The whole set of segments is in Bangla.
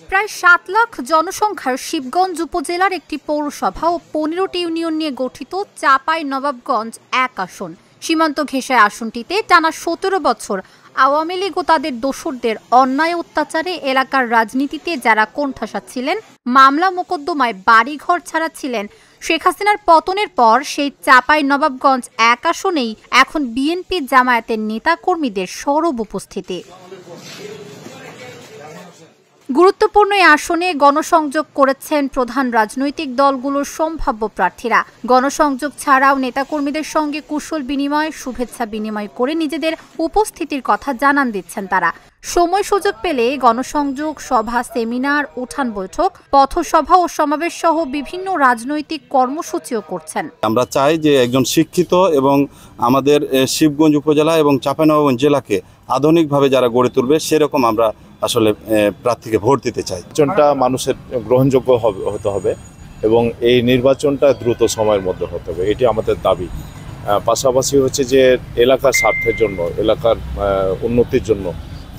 প্রায় ৭ লাখ জনসংখ্যার শিবগঞ্জ উপজেলার একটি পৌরসভা ও ১৫টি ইউনিয়ন নিয়ে গঠিত চাঁপাইনবাবগঞ্জ ১ আসন। সীমান্ত ঘেঁষা আসনটিতে টানা ১৭ বছর আওয়ামী লীগ ও তাদের দোসরদের অন্যায় অত্যাচারে এলাকার রাজনীতিতে যারা কোণঠাসা ছিলেন, মামলা মোকদ্দমায় বাড়িঘর ছাড়া ছিলেন, শেখ হাসিনার পতনের পর সেই চাঁপাইনবাবগঞ্জ ১ আসনেই এখন বিএনপি জামায়াতের নেতাকর্মীদের সরব উপস্থিতি। গুরুত্বপূর্ণ এই আসনে গণসংযোগ করেছেন প্রধান রাজনৈতিক দলগুলোর সম্ভাব্য প্রার্থীরা। গণসংযোগ ছাড়াও নেতাকর্মীদের সঙ্গে কুশল বিনিময়, শুভেচ্ছা বিনিময় করে নিজেদের উপস্থিতির কথা জানান দিচ্ছেন তারা। সময় সুযোগ পেলে গণসংযোগ সভা, সেমিনার, উঠান বৈঠক, পথসভা ও সমাবেশ সহ বিভিন্ন রাজনৈতিক কর্মসূচিও করছেন। আমরা চাই যে একজন শিক্ষিত এবং আমাদের শিবগঞ্জ উপজেলা এবং চাঁপাইনবাবগঞ্জ জেলাকে আধুনিকভাবে যারা গড়ে তুলবে সেরকম আমরা আসলে প্রার্থীকে ভোট দিতে চাই। নির্বাচনটা মানুষের গ্রহণযোগ্য হতে হবে এবং এই নির্বাচনটা দ্রুত সময়ের মধ্যে হতে হবে, এটি আমাদের দাবি। পাশাপাশি হচ্ছে যে এলাকার স্বার্থের জন্য, এলাকার উন্নতির জন্য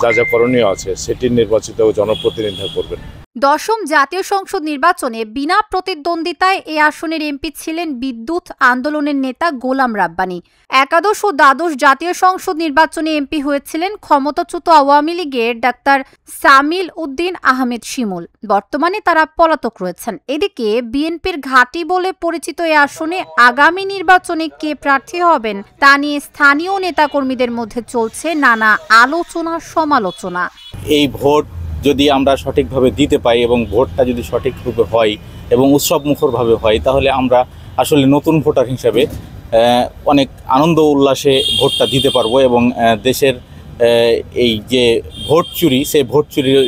যা যা করণীয় আছে সেটি নির্বাচিত জনপ্রতিনিধিরা করবেন। ১০ম জাতীয় সংসদ নির্বাচনে বিনা প্রতিদ্বন্দ্বিতায় এ আসনের এমপি ছিলেন বিদ্যুৎ আন্দোলনের নেতা গোলাম রাব্বানী। একাদশ ও দ্বাদশ জাতীয় সংসদ নির্বাচনে এমপি হয়েছিলেন ক্ষমতাচ্যুত আওয়ামী লীগের ডাক্তার সামিল উদ্দিন আহমেদ শিমুল। বর্তমানে তারা পলাতক রয়েছেন। এদিকে বিএনপির ঘাঁটি বলে পরিচিত এ আসনে আগামী নির্বাচনে কে প্রার্থী হবেন তা নিয়ে স্থানীয় নেতাকর্মীদের মধ্যে চলছে নানা আলোচনা সমালোচনা। এই ভোট যদি আমরা সঠিকভাবে দিতে পাই এবং ভোটটা যদি সঠিকভাবে হয় এবং উৎসবমুখরভাবে হয়, তাহলে আমরা আসলে নতুন ভোটার হিসাবে অনেক আনন্দ উল্লাসে ভোটটা দিতে পারবো এবং দেশের এই যে ভোট চুরি, সেই ভোট চুরির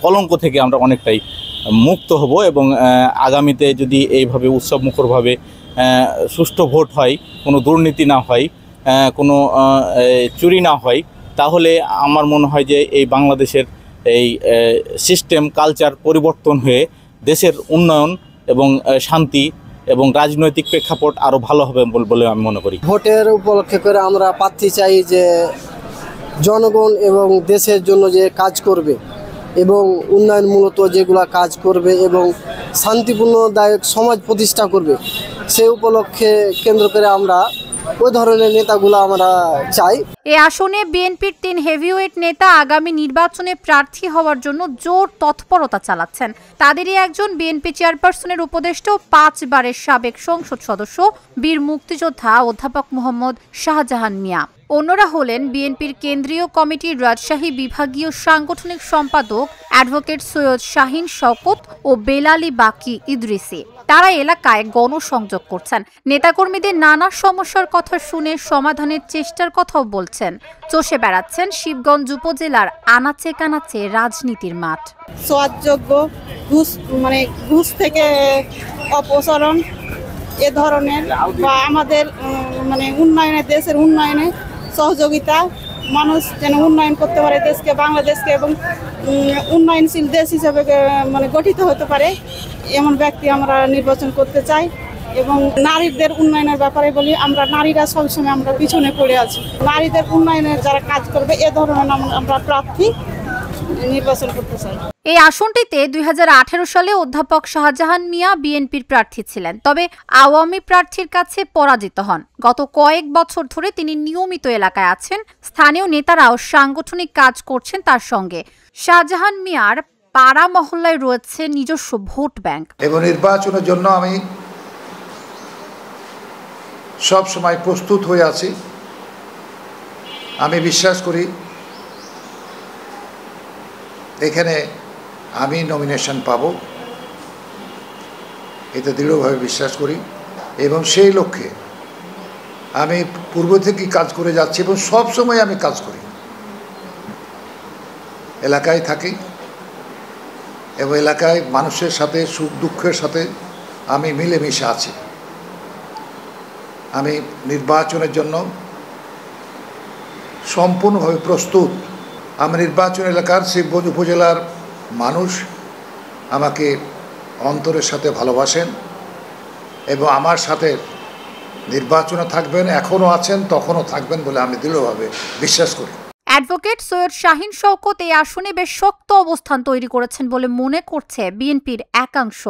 কলঙ্ক থেকে আমরা অনেকটাই মুক্ত হব এবং আগামীতে যদি এইভাবে উৎসবমুখরভাবে সুষ্ঠু ভোট হয়, কোনো দুর্নীতি না হয়, কোনো চুরি না হয়, তাহলে আমার মনে হয় যে এই বাংলাদেশের এই সিস্টেম কালচার পরিবর্তন হয়ে দেশের উন্নয়ন এবং শান্তি এবং রাজনৈতিক প্রেক্ষাপট আরও ভালো হবে বলে আমি মনে করি। ভোটের উপলক্ষে করে আমরা প্রার্থী চাই যে জনগণ এবং দেশের জন্য যে কাজ করবে এবং উন্নয়নমূলক যেগুলো কাজ করবে এবং শান্তিপূর্ণদায়ক সমাজ প্রতিষ্ঠা করবে, সেই উপলক্ষে কেন্দ্র করে আমরা ওই ধরনের নেতাগুলো আমরা চাই। এই আসনে বিএনপির ৩ হেভিওয়েট নেতা আগামী নির্বাচনে প্রার্থী হওয়ার জন্য জোর তৎপরতা চালাচ্ছেন। তাদেরই একজন বিএনপি চেয়ারপারসনের উপদেষ্টা ও ৫ বারের সাবেক সংসদ সদস্য বীর মুক্তিযোদ্ধা অধ্যাপক মোহাম্মদ শাহজাহান মিয়া। অন্যরা হলেন বিএনপির কেন্দ্রীয় কমিটির রাজশাহী বিভাগীয় সাংগঠনিক সম্পাদক অ্যাডভোকেট সৈয়দ শাহিন শওকত ও বেলালি বাকি ইদ্রিসি। তারা এলাকায় গণসংযোগ করছেন, নেতাকর্মীদের নানা সমস্যার কথা শুনে সমাধানের চেষ্টার কথাও বলছেন। চষে বেড়াচ্ছেন শিবগঞ্জ উপজেলার আনাচে কানাচে রাজনীতির মাঠ। সৎযোগ্য ঘুষ থেকে অপসারণ এ ধরনের বা আমাদের উন্নয়নে, দেশের উন্নয়নে সহযোগিতা, মানুষ যেন উন্নয়ন করতে পারে দেশকে, বাংলাদেশকে এবং উন্নয়নশীল দেশ হিসেবে গঠিত হতে পারে এমন ব্যক্তি আমরা নির্বাচন করতে চাই। এবং নারীদের উন্নয়নের ব্যাপারে বলি, আমরা নারীরা সবসময় আমরা পিছনে পড়ে আছি। নারীদের উন্নয়নের যারা কাজ করবে এ ধরনের আমরা প্রার্থী নির্বাচন করতে চাই। এই আসনটিতে ২০১৮ সালে অধ্যাপক শাহজাহান মিয়া বিএনপির প্রার্থী ছিলেন, তবে আওয়ামী প্রার্থীর কাছে পরাজিত হন। গত কয়েক বছর ধরে তিনি নিয়মিত এলাকায় আছেন, স্থানীয় নেতারাও সাংগঠনিক কাজ করছেন তার সঙ্গে। শাহজাহান মিয়ার পাড়া মহল্লায় রয়েছে নিজস্ব ভোট ব্যাংক। এবং নির্বাচনের জন্য আমি সব সময় প্রস্তুত হয়ে আছি। আমি বিশ্বাস করি এখানে আমি নমিনেশন পাব, এটা দৃঢ়ভাবে বিশ্বাস করি এবং সেই লক্ষ্যে আমি পূর্ব থেকেই কাজ করে যাচ্ছি এবং সব সময় আমি কাজ করি, এলাকায় থাকি এবং এলাকায় মানুষের সাথে সুখ দুঃখের সাথে আমি মিলেমিশে আছি। আমি নির্বাচনের জন্য সম্পূর্ণভাবে প্রস্তুত। আমার নির্বাচন এলাকার শিবগঞ্জ উপজেলার মানুষ আমাকে অন্তরের সাথে ভালোবাসেন এবং আমার সাথে নির্বাচনে থাকবেন, এখনও আছেন, তখনও থাকবেন বলে আমি দৃঢ়ভাবে বিশ্বাস করি। অ্যাডভোকেট সৈয়দ শাহিন শওকত এই আসনে বেশ শক্ত অবস্থান তৈরি করেছেন বলে মনে করছে বিএনপির একাংশ।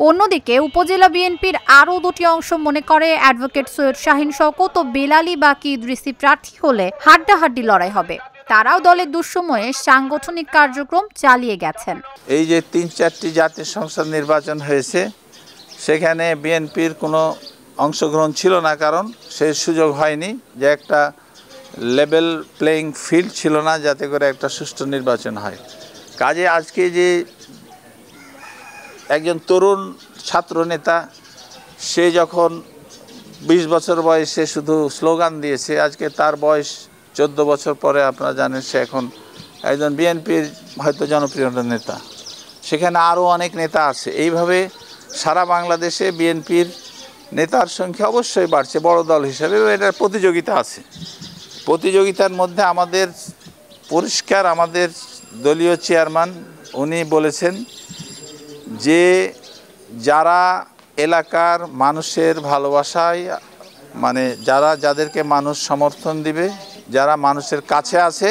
অন্যদিকে উপজেলা বিএনপির আরও দুটি অংশ মনে করে অ্যাডভোকেট সৈয়দ শাহিন শওকত ও বেলালী বাকি ইদ্রিসি প্রার্থী হলে হাড্ডাহাড্ডি লড়াই হবে। তারাও দলের দুঃসময়ে সাংগঠনিক কার্যক্রম চালিয়ে গেছেন। এই যে ৩-৪টি জাতীয় সংসদ নির্বাচন হয়েছে, সেখানে বিএনপির কোনো অংশগ্রহণ ছিল না, কারণ সেই সুযোগ হয়নি, যে একটা লেভেল প্লেয়িং ফিল্ড ছিল না যাতে করে একটা সুষ্ঠু নির্বাচন হয়। কাজে আজকে যে একজন তরুণ ছাত্র নেতা, সে যখন ২০ বছর বয়সে শুধু স্লোগান দিয়েছে, আজকে তার বয়স 14 বছর পরে আপনারা জানেন সে এখন একজন বিএনপির হয়তো জনপ্রিয় নেতা। সেখানে আরও অনেক নেতা আছে। এইভাবে সারা বাংলাদেশে বিএনপির নেতার সংখ্যা অবশ্যই বাড়ছে বড় দল হিসেবে, এটার প্রতিযোগিতা আছে। প্রতিযোগিতার মধ্যে আমাদের পরিষ্কার আমাদের দলীয় চেয়ারম্যান উনি বলেছেন যে যারা এলাকার মানুষের ভালোবাসায়, মানে যাদেরকে মানুষ সমর্থন দিবে, যারা মানুষের কাছে আছে,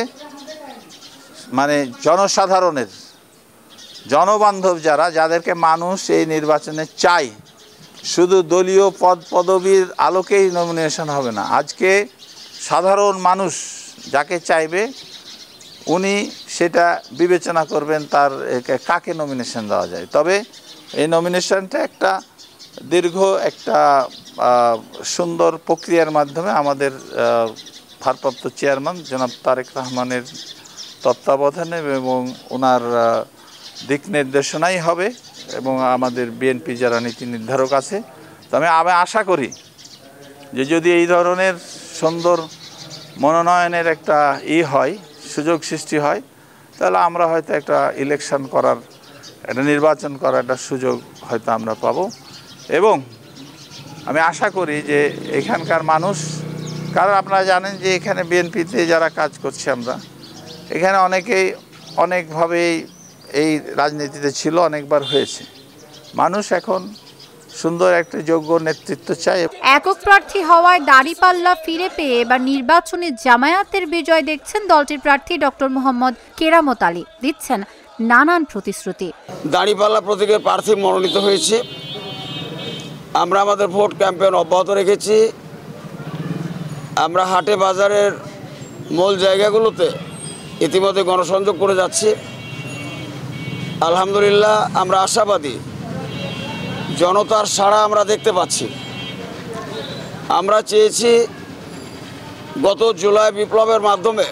মানে জনসাধারণের জনবান্ধব যাদেরকে মানুষ এই নির্বাচনে চায়, শুধু দলীয় পদবীর আলোকেই নমিনেশন হবে না। আজকে সাধারণ মানুষ যাকে চাইবে উনি সেটা বিবেচনা করবেন তার কাকে নমিনেশন দেওয়া যায়। তবে এই নমিনেশনটা একটা দীর্ঘ একটা সুন্দর প্রক্রিয়ার মাধ্যমে আমাদের ভারপ্রাপ্ত চেয়ারম্যান জনাব তারেক রহমানের তত্ত্বাবধানে এবং ওনার দিক নির্দেশনাই হবে, এবং আমাদের বিএনপি যারা নীতি নির্ধারক আছে। তবে আমি আশা করি যে যদি এই ধরনের সুন্দর মনোনয়নের একটা হয়, সুযোগ সৃষ্টি হয়, তাহলে আমরা হয়তো একটা ইলেকশন করার, একটা নির্বাচন করার একটা সুযোগ হয়তো আমরা পাব। এবং আমি আশা করি যে এখানকার মানুষ, কারণ আপনারা জানেন যে এখানে বিএনপিতে যারা কাজ করছে আমরা, এখানে অনেকেই অনেকভাবেই এই রাজনীতিতে ছিল, অনেকবার হয়েছে। মানুষ এখন সুন্দর একটা যোগ্য নেতৃত্ব চায়। একক প্রার্থী হওয়ায় দাঁড়িপাল্লা ফিরে পেয়ে এবার নির্বাচনে জামায়াতের বিজয় দেখছেন দলটির প্রার্থী ডক্টর মোহাম্মদ কেরামত আলী। দিচ্ছেন নানান প্রতিশ্রুতি। দাঁড়িপাল্লা প্রতীকের প্রার্থী মনোনীত হয়েছে। আমরা আমাদের ভোট ক্যাম্পেইন অব্যাহত রেখেছি। আমরা হাটে বাজারের মূল জায়গাগুলোতে ইতিমধ্যে গণসংযোগ করে যাচ্ছি। আলহামদুলিল্লাহ আমরা আশাবাদী, জনতার সাড়া আমরা দেখতে পাচ্ছি। আমরা চেয়েছি গত জুলাই বিপ্লবের মাধ্যমে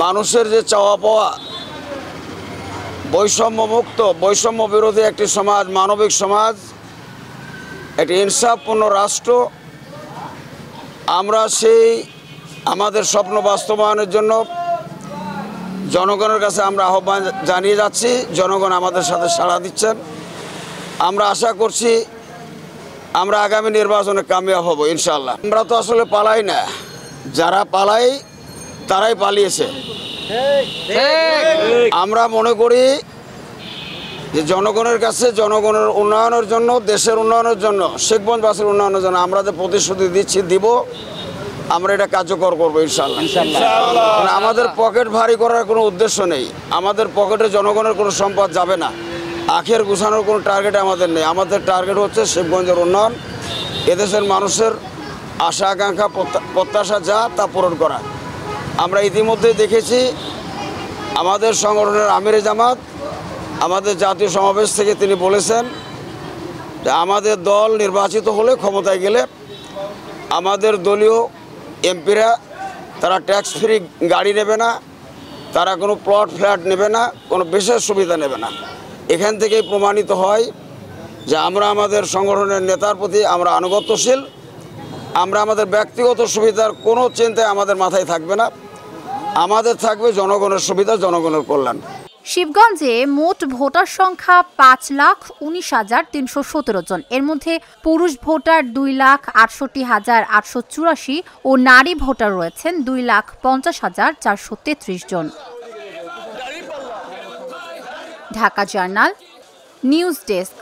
মানুষের যে চাওয়া পাওয়া, বৈষম্যমুক্ত, বৈষম্য বিরোধী একটি সমাজ, মানবিক সমাজ, একটি ইনসাফপূর্ণ রাষ্ট্র, আমরা সেই আমাদের স্বপ্ন বাস্তবায়নের জন্য জনগণের কাছে আমরা আহ্বান জানিয়ে যাচ্ছি। জনগণ আমাদের সাথে সাড়া দিচ্ছেন। আমরা আশা করছি আমরা আগামী নির্বাচনে কামিয়াব হব ইনশাআল্লাহ। আমরা তো আসলে পালাই না, যারা পালাই তারাই পালিয়েছে। আমরা মনে করি যে জনগণের কাছে, জনগণের উন্নয়নের জন্য, দেশের উন্নয়নের জন্য, শেখগঞ্জবাসীর উন্নয়নের জন্য আমরা যে প্রতিশ্রুতি দিব, আমরা এটা কার্যকর করবো ইনশাআল্লাহ। আমাদের পকেট ভারী করার কোনো উদ্দেশ্য নেই। আমাদের পকেটে জনগণের কোনো সম্পদ যাবে না। আখের গুছানোর কোনো টার্গেট আমাদের নেই। আমাদের টার্গেট হচ্ছে শিবগঞ্জের উন্নয়ন, এদেশের মানুষের আশা আকাঙ্ক্ষা প্রত্যাশা যা তা পূরণ করা। আমরা ইতিমধ্যে দেখেছি আমাদের সংগঠনের আমিরে জামাত আমাদের জাতীয় সমাবেশ থেকে তিনি বলেছেন যে আমাদের দল নির্বাচিত হলে, ক্ষমতায় গেলে আমাদের দলীয় এমপিরা তারা ট্যাক্স ফ্রি গাড়ি নেবে না, তারা কোনো প্লট ফ্ল্যাট নেবে না, কোনো বিশেষ সুবিধা নেবে না। এখান থেকেই প্রমাণিত হয় যে আমরা আমাদের সংগঠনের নেতার প্রতি আমরা আনুগত্যশীল। আমরা আমাদের ব্যক্তিগত সুবিধার কোনো চিন্তায় আমাদের মাথায় থাকবে না। আমাদের থাকবে জনগণের সুবিধা, জনগণের কল্যাণ। শিবগঞ্জে মোট ভোটার সংখ্যা 5,19,317 জন। এর মধ্যে পুরুষ ভোটার 2,68,884 ও নারী ভোটার রয়েছেন 2,50,433 জন। Dhaka Journal, news desk.